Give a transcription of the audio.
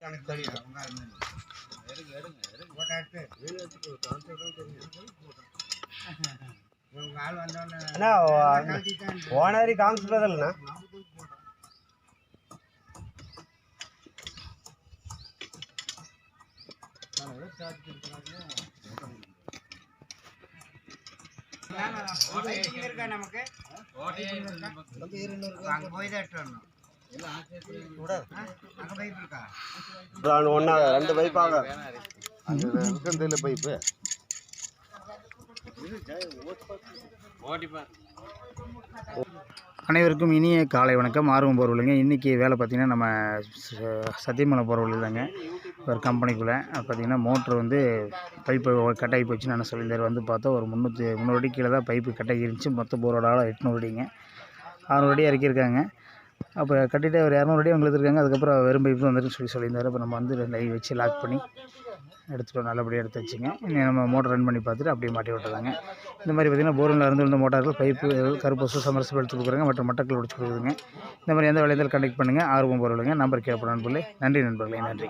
எனக்கு தெரியும். ஓனரி காமிச்சுட்டதில்லண்ணா. நமக்கு அங்கே போய் தான் எட்டணும். ஒன்னா 2 பைப் ஆக பைப்பு அனைவருக்கும் இனிய காலை வணக்கம். ஆர்வம் போகிற வழிங்க. இன்றைக்கி வேலை பார்த்திங்கன்னா நம்ம சத்தியமலை போகிற வழி தாங்க. ஒரு கம்பெனிக்குள்ளே பார்த்திங்கன்னா மோட்ரு வந்து பைப்பு கட்டாகி போச்சுன்னு நான் சொல்லியிருந்தார். வந்து பார்த்தா ஒரு 300 அடி கீழே தான் பைப்பு கட்டாகி இருந்துச்சு. மொத்தம் போரோட 800 அடிங்க. 600 அடி இறக்கியிருக்காங்க. அப்போ கட்டிட்டு ஒரு 200 அடி அவங்க எடுத்துருக்காங்க. அதுக்கப்புறம் வெறும் பைப்பு வந்துட்டு சொல்லியிருந்தார். அப்போ நம்ம வந்து லைவ் வச்சு லாக் பண்ணி எடுத்துகிட்டோம். நல்லபடியாக எடுத்து வச்சுங்க. இன்னும் நம்ம மோட்டர் ரன் பண்ணி பார்த்துட்டு அப்படியே மாட்டி விட்டுறாங்க. இந்த மாதிரி பார்த்திங்கன்னா போரில் இருந்து வந்த மோட்டார்கள் பைப்பு கருப்பூசு சமரசம் எடுத்து கொடுக்குறாங்க. மற்ற மட்டக்கள் உடச்சு கொடுக்குதுங்க. இந்த மாதிரி எந்த வேலையாலும் கண்டக்ட் பண்ணுங்கள். ஆர்வம் போகிறவங்க நம்பர் கேட்போம் நண்பர்களே. நன்றி நண்பர்களே. நன்றி.